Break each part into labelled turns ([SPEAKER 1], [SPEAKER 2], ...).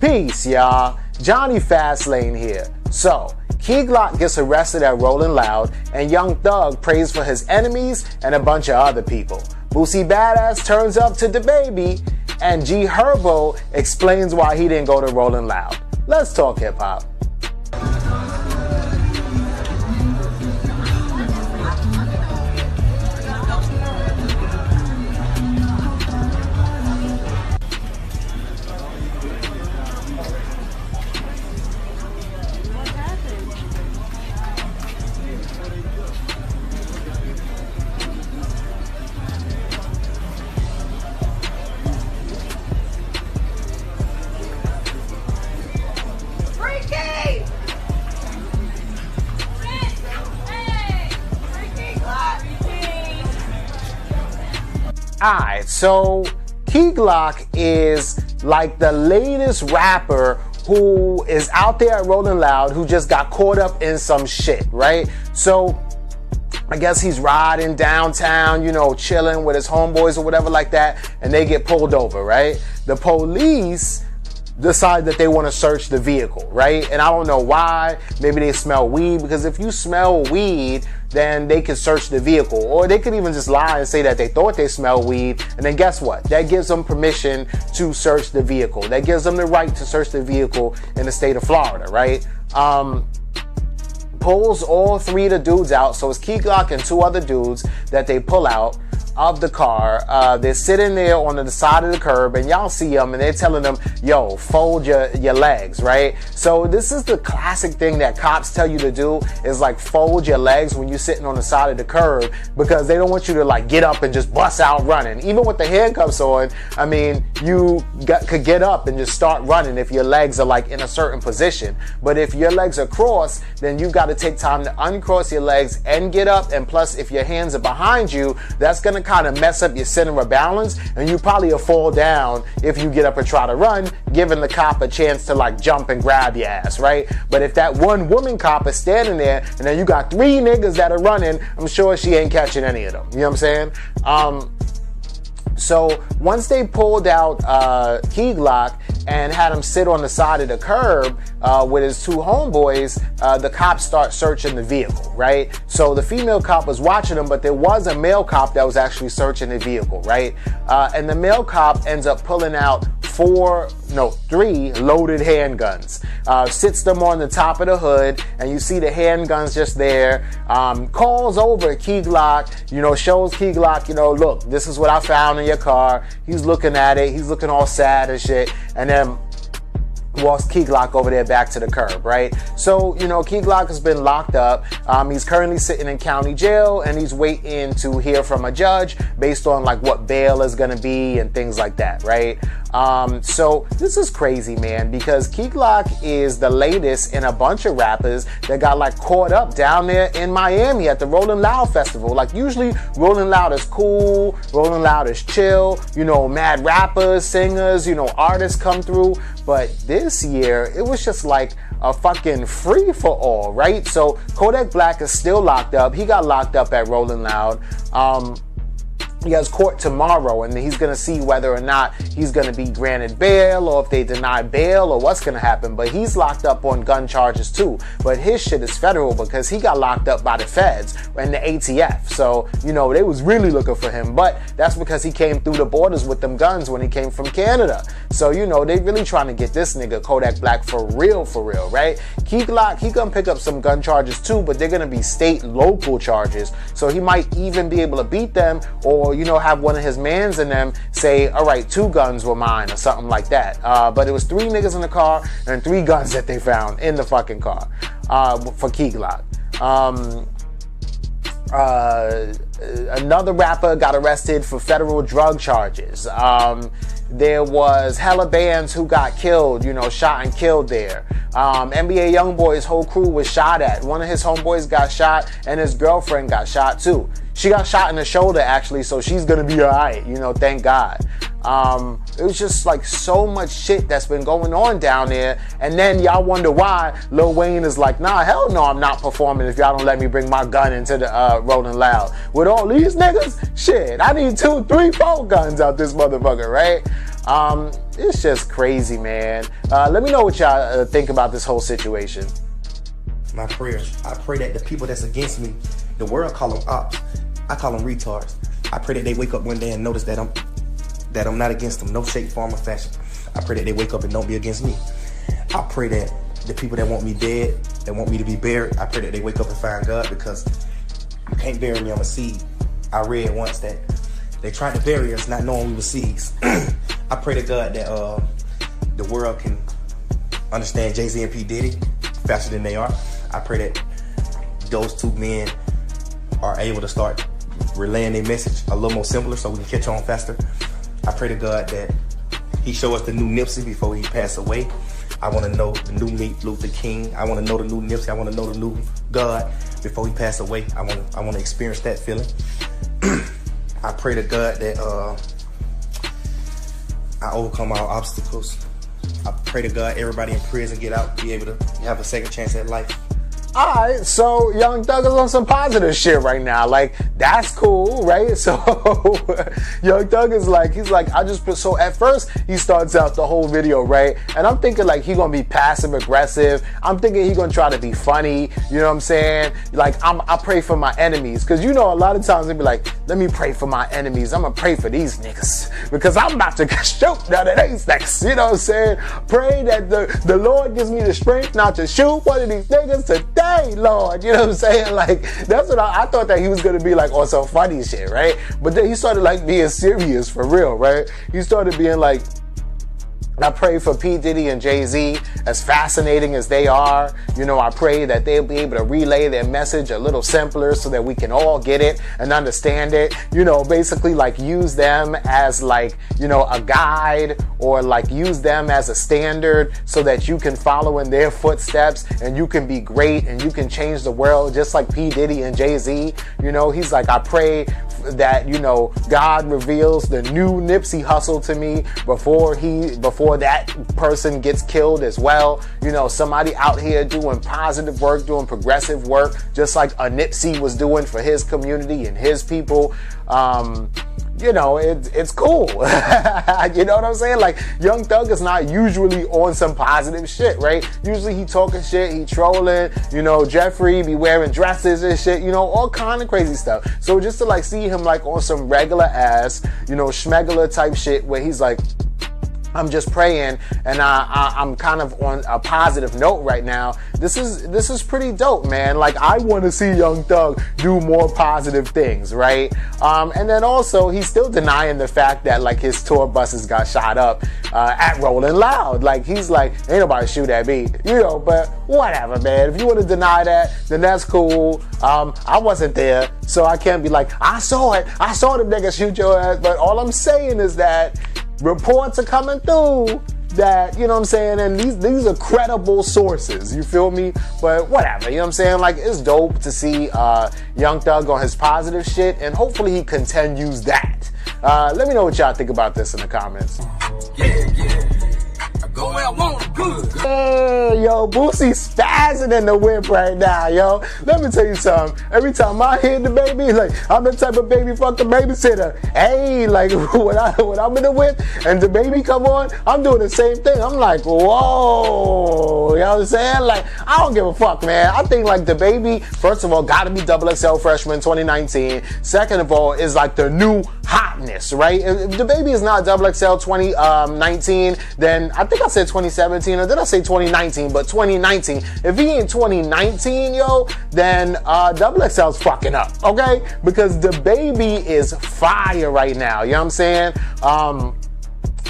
[SPEAKER 1] Peace, y'all. Jonny Fastlane here. So, Key Glock gets arrested at Rolling Loud, and Young Thug prays for his enemies and a bunch of other people. Boosie Badazz turns up to DaBaby, and Herbo explains why he didn't go to Rolling Loud. Let's talk hip-hop. Alright, so Key Glock is like the latest rapper who is out there at Rolling Loud who just got caught up in some shit, right? So I guess he's riding downtown, you know, chilling with his homeboys or whatever like that, and they get pulled over, right? The police decide that they want to search the vehicle, right? And I don't know why. Maybe they smell weed, because if you smell weed, then they can search the vehicle. Or they could even just lie and say that they thought they smelled weed, and then guess what? That gives them permission to search the vehicle. That gives them the right to search the vehicle in the state of Florida, right? Pulls all three of the dudes out. So it's Key Glock and two other dudes that they pull out of the car. They're sitting there on the side of the curb, and y'all see them, and they're telling them, yo, fold your legs, right? So this is the classic thing that cops tell you to do, is like fold your legs when you're sitting on the side of the curb, because they don't want you to like get up and just bust out running. Even with the handcuffs on, I mean, could get up and just start running if your legs are like in a certain position. But if your legs are crossed, then you got to take time to uncross your legs and get up. And plus, if your hands are behind you, that's gonna kind of mess up your center of balance, and you probably will fall down if you get up and try to run, giving the cop a chance to like jump and grab your ass, right? But if that one woman cop is standing there and then you got three niggas that are running, I'm sure she ain't catching any of them. You know what I'm saying? So once they pulled out Key Glock and had him sit on the side of the curb with his two homeboys, the cops start searching the vehicle, right? So the female cop was watching them, but there was a male cop that was actually searching the vehicle, right? And the male cop ends up pulling out three loaded handguns, sits them on the top of the hood, and you see the handguns just there, calls over Key Glock, you know, shows Key Glock, you know, look, this is what I found in your car. He's looking at it, he's looking all sad and shit, and then walks Key Glock over there back to the curb, right? So, you know, Key Glock has been locked up. He's currently sitting in county jail, and he's waiting to hear from a judge based on like what bail is gonna be and things like that, right? So this is crazy, man, because Key Glock is the latest in a bunch of rappers that got like caught up down there in Miami at the Rolling Loud festival. Like usually Rolling Loud is cool, Rolling Loud is chill, you know, mad rappers, singers, you know, artists come through. But this year, it was just like a fucking free for all, right? So Kodak Black is still locked up. He got locked up at Rolling Loud. He has court tomorrow, and he's going to see whether or not he's going to be granted bail, or if they deny bail, or what's going to happen. But he's locked up on gun charges too. But his shit is federal because he got locked up by the feds and the ATF. So, you know, they was really looking for him. But that's because he came through the borders with them guns when he came from Canada. So, you know, they really trying to get this nigga Kodak Black for real, right? Key Glock, he gonna pick up some gun charges too, but they're gonna be state and local charges. So he might even be able to beat them, or, you know, have one of his mans in them say, all right, 2 guns were mine, or something like that. But it was 3 niggas in the car and 3 guns that they found in the fucking car for Key Glock. Another rapper got arrested for federal drug charges. There was hella bands who got killed, you know, shot and killed there. NBA Youngboy's whole crew was shot at. One of his homeboys got shot, and his girlfriend got shot too. She got shot in the shoulder actually, so she's gonna be alright, you know, thank God. It was just like so much shit that's been going on down there, and then y'all wonder why Lil Wayne is like, nah, hell no, I'm not performing if y'all don't let me bring my gun into the Rolling Loud. With all these niggas, shit, I need 2, 3, 4 guns out this motherfucker, right? it's just crazy, man. Let me know what y'all think about this whole situation.
[SPEAKER 2] My prayers. I pray that the people that's against me, the world call them ops. I call them retards. I pray that they wake up one day and notice that I'm not against them, no shape, form, or fashion. I pray that they wake up and don't be against me. I pray that the people that want me dead, that want me to be buried, I pray that they wake up and find God, because you can't bury me on a seed. I read once that they tried to bury us not knowing we were seeds. I pray to God that the world can understand Jay-Z and P. Diddy faster than they are. I pray that those two men are able to start relaying their message a little more simpler so we can catch on faster. I pray to God that he show us the new Nipsey before he pass away. I want to know the new Luther King. I want to know the new Nipsey. I want to know the new God before he pass away. I want to experience that feeling. I pray to God that I overcome all obstacles. I pray to God everybody in prison get out, be able to have a second chance at life.
[SPEAKER 1] Alright, so Young Thug is on some positive shit right now. Like, that's cool, right? So Young Thug is like, he's like, so at first he starts out the whole video, right? And I'm thinking like he gonna be passive aggressive. I'm thinking he gonna try to be funny, you know what I'm saying? Like, I pray for my enemies. Cause you know, a lot of times they be like, let me pray for my enemies. I'm gonna pray for these niggas because I'm about to shoot none of these niggas. You know what I'm saying? Pray that the Lord gives me the strength not to shoot one of these niggas today. Hey, Lord, you know what I'm saying? Like, that's what I thought that he was gonna be like on some funny shit, right? But then he started like being serious for real, right? He started being like, I pray for P. Diddy and Jay-Z, as fascinating as they are. You know, I pray that they'll be able to relay their message a little simpler so that we can all get it and understand it. You know, basically like use them as like, you know, a guide, or like use them as a standard so that you can follow in their footsteps and you can be great and you can change the world just like P. Diddy and Jay-Z. You know, he's like, I pray that, you know, God reveals the new Nipsey Hussle to me before that person gets killed as well. You know, somebody out here doing positive work, doing progressive work, just like a Nipsey was doing for his community and his people. You know, it's cool. You know what I'm saying? Like, Young Thug is not usually on some positive shit, right? Usually he talking shit, he trolling, you know, Jeffrey be wearing dresses and shit, you know, all kind of crazy stuff. So just to like see him like on some regular ass, you know, schmegular type shit where he's like, I'm just praying and I'm kind of on a positive note right now. This is pretty dope, man. Like, I want to see Young Thug do more positive things, right? And then also he's still denying the fact that like his tour buses got shot up at Rolling Loud. Like, he's like, ain't nobody shoot at me, you know. But whatever, man. If you want to deny that, then that's cool. I wasn't there, so I can't be like, I saw it. I saw them niggas shoot your ass. But all I'm saying is that reports are coming through that, you know what I'm saying, and these are credible sources, you feel me? But whatever, you know what I'm saying? Like, it's dope to see Young Thug on his positive shit, and hopefully he continues that. Let me know what y'all think about this in the comments.
[SPEAKER 3] Yeah. I go where I want, good.
[SPEAKER 1] Hey, yo, Boosie spazzing in the whip right now, yo. Let me tell you something. Every time I hear DaBaby, like, I'm the type of baby fucking babysitter. Hey, like, when I'm in the whip and DaBaby come on, I'm doing the same thing. I'm like, whoa, you know what I'm saying? Like, I don't give a fuck, man. I think like DaBaby, first of all, gotta be XXL freshman 2019. Second of all, is like the new hotness, right? If DaBaby is not XXL 2019, then I think I said 2017, or did I say 2019? But 2019. If he ain't 2019, yo, then XXL's fucking up, okay? Because DaBaby is fire right now, you know what I'm saying?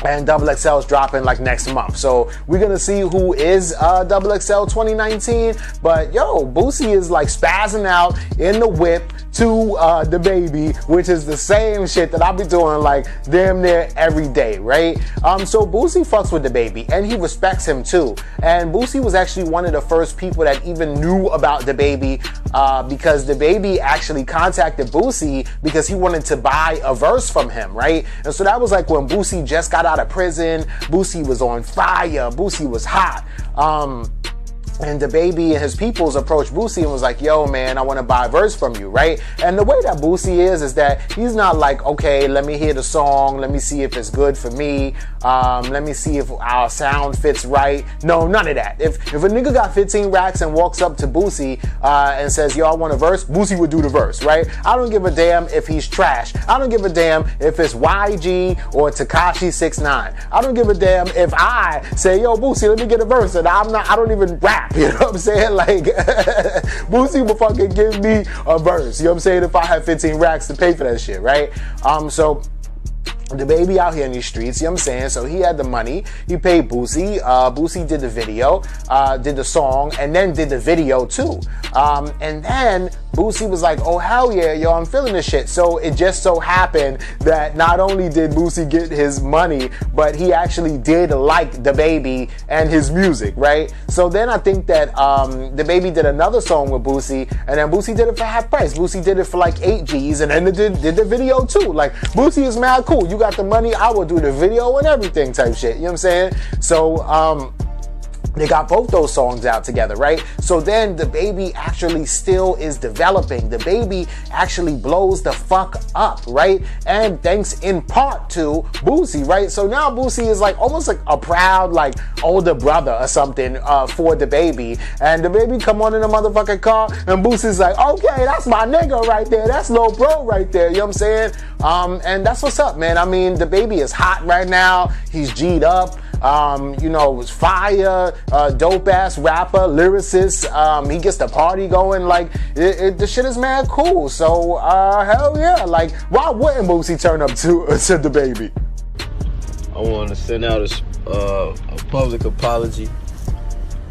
[SPEAKER 1] And XXL is dropping like next month. So we're gonna see who is XXL 2019. But yo, Boosie is like spazzing out in the whip to DaBaby, which is the same shit that I be doing like damn near every day, right? So Boosie fucks with DaBaby and he respects him too. And Boosie was actually one of the first people that even knew about DaBaby because DaBaby actually contacted Boosie because he wanted to buy a verse from him, right? And so that was like when Boosie just got out of prison. Boosie was on fire. Boosie was hot. And DaBaby and his peoples approached Boosie and was like, yo, man, I want to buy a verse from you, right? And the way that Boosie is that he's not like, okay, let me hear the song. Let me see if it's good for me. Let me see if our sound fits right. No, none of that. If a nigga got 15 racks and walks up to Boosie and says, yo, I want a verse, Boosie would do the verse, right? I don't give a damn if he's trash. I don't give a damn if it's YG or Tekashi 6ix9ine. I don't give a damn if I say, yo, Boosie, let me get a verse, and I don't even rap. You know what I'm saying? Like, Boosie will fucking give me a verse. You know what I'm saying? If I have 15 racks to pay for that shit, right? So DaBaby out here in these streets, you know what I'm saying? So he had the money. He paid Boosie. Boosie did the video, did the song, and then did the video too. And then Boosie was like, oh, hell yeah, yo, I'm feeling this shit. So it just so happened that not only did Boosie get his money, but he actually did like DaBaby and his music, right? So then I think that DaBaby did another song with Boosie, and then Boosie did it for half price. Boosie did it for like 8 G's, and then did the video too. Like, Boosie is mad cool. You got the money, I will do the video and everything type shit. You know what I'm saying? So, they got both those songs out together, right? So then DaBaby actually still is developing. DaBaby actually blows the fuck up, right? And thanks in part to Boosie, right? So now Boosie is like almost like a proud like older brother or something for DaBaby. And DaBaby come on in a motherfucking car and Boosie's like, okay, that's my nigga right there. That's Lil Bro right there. You know what I'm saying? And that's what's up, man. I mean, DaBaby is hot right now. He's G'd up. You know, was fire, dope ass rapper, lyricist. He gets the party going. Like, the shit is mad cool. So, hell yeah. Like, why wouldn't Boosie turn up to DaBaby?
[SPEAKER 4] I want to send out a public apology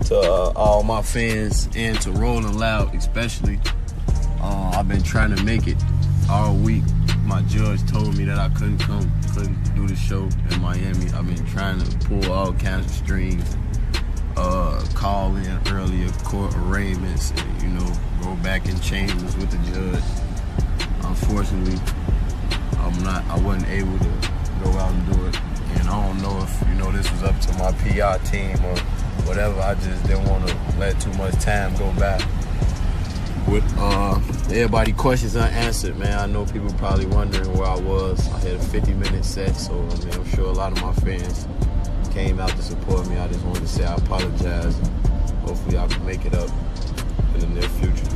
[SPEAKER 4] to all my fans and to Rolling Loud especially. I've been trying to make it all week. My judge told me that I couldn't do the show in Miami. I've been trying to pull all kinds of strings, call in earlier court arraignments, and, you know, go back in chambers with the judge. Unfortunately, I wasn't able to go out and do it. And I don't know if, you know, this was up to my PR team or whatever. I just didn't want to let too much time go by. With everybody questions unanswered, man. I know people probably wondering where I was. I had a 50-minute set, so I mean, I'm sure a lot of my fans came out to support me. I just wanted to say I apologize. Hopefully I can make it up in the near future.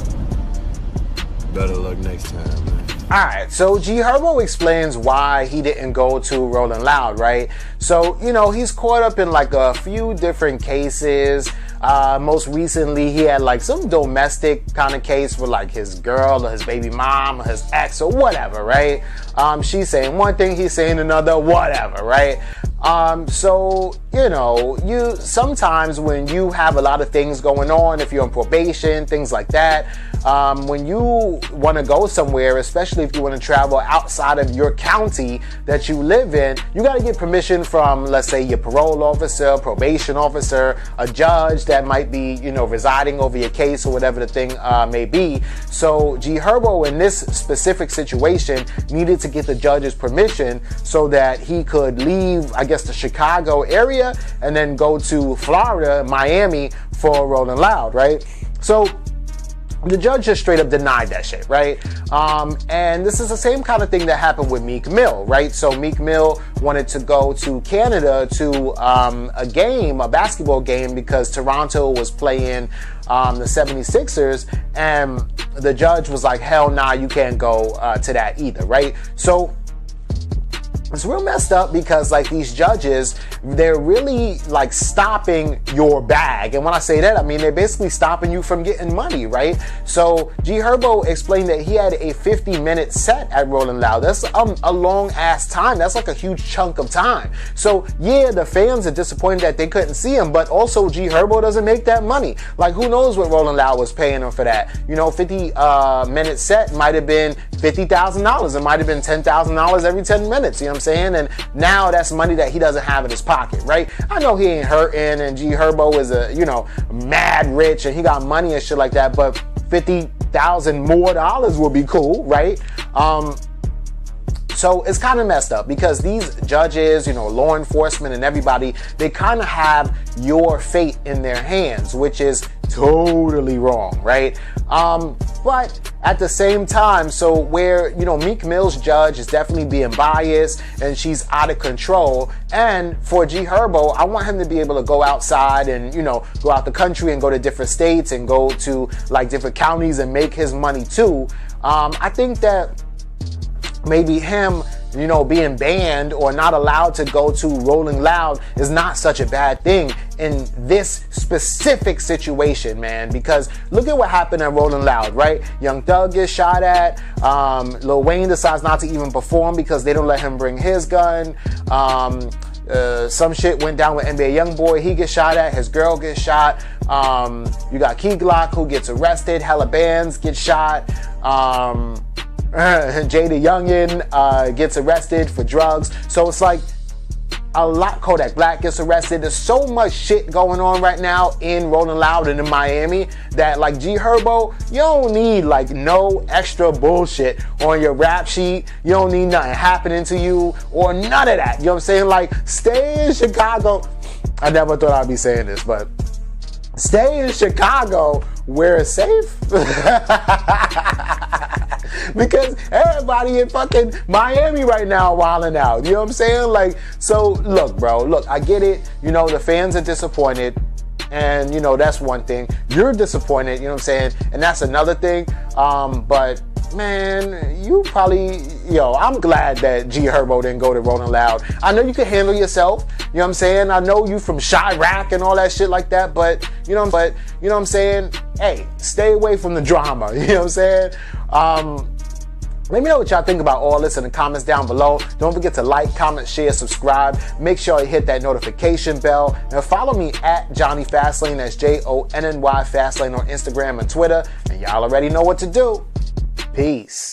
[SPEAKER 4] Better luck next time, man.
[SPEAKER 1] Alright, so Herbo explains why he didn't go to Rolling Loud, right? So, you know, he's caught up in like a few different cases. Most recently, he had like some domestic kind of case with like his girl or his baby mom or his ex or whatever, right? She's saying one thing, he's saying another, whatever, right? So, you know, sometimes when you have a lot of things going on, if you're on probation, things like that, when you want to go somewhere, especially if you want to travel outside of your county that you live in, you got to get permission from, let's say, your parole officer, probation officer, a judge that might be, you know, residing over your case or whatever the thing may be. So Herbo in this specific situation needed to get the judge's permission so that he could leave, I guess, the Chicago area and then go to Florida, Miami for Rolling Loud, right? So the judge just straight up denied that shit, right? And this is the same kind of thing that happened with Meek Mill, right? So Meek Mill wanted to go to Canada to a basketball game, because Toronto was playing the 76ers, and the judge was like, hell nah, you can't go to that either, right? So it's real messed up, because like these judges, they're really like stopping your bag. And when I say that, I mean they're basically stopping you from getting money, right? So Herbo explained that he had a 50-minute set at Rolling Loud. That's a long ass time. That's like a huge chunk of time. So yeah, the fans are disappointed that they couldn't see him, but also Herbo doesn't make that money. Like, who knows what Rolling Loud was paying him for that? You know, 50-minute set might have been $50,000. It might have been $10,000 every 10 minutes. You know what I'm saying? And now that's money that he doesn't have in his pocket, right? I know he ain't hurting, and Herbo is a, you know, mad rich and he got money and shit like that, but $50,000 more would be cool, right? So it's kind of messed up, because these judges, you know, law enforcement and everybody, they kind of have your fate in their hands, which is totally wrong, right? But at the same time, so where, you know, Meek Mill's judge is definitely being biased and she's out of control. And for G Herbo, I want him to be able to go outside and, you know, go out the country and go to different states and go to like different counties and make his money too. I think that maybe him, you know, being banned or not allowed to go to Rolling Loud is not such a bad thing in this specific situation, man, because look at what happened at Rolling Loud, right? Young Thug gets shot at. Lil Wayne decides not to even perform because they don't let him bring his gun. Some shit went down with NBA Youngboy. He gets shot at. His girl gets shot. You got Key Glock who gets arrested. Hella bands get shot. Jada Youngin gets arrested for drugs. So it's like a lot. Kodak Black gets arrested. There's so much shit going on right now in Rolling Loud and in Miami that like G Herbo, you don't need like no extra bullshit on your rap sheet. You don't need nothing happening to you or none of that. You know what I'm saying? Like, stay in Chicago. I never thought I'd be saying this, but stay in Chicago where it's safe. Because everybody in fucking Miami right now wilding out. You know what I'm saying? Like, so look, bro, look, I get it. You know, the fans are disappointed. And, you know, that's one thing. You're disappointed, you know what I'm saying? And that's another thing. But, man, you probably, I'm glad that G Herbo didn't go to Rolling Loud. I know you can handle yourself, you know what I'm saying? I know you from Chirac and all that shit like that, but, you know what I'm saying? Hey, stay away from the drama, you know what I'm saying? Let me know what y'all think about all this in the comments down below. Don't forget to like, comment, share, subscribe. Make sure you hit that notification bell. And follow me at Jonny Fastlane. That's Jonny Fastlane on Instagram and Twitter. And y'all already know what to do. Peace.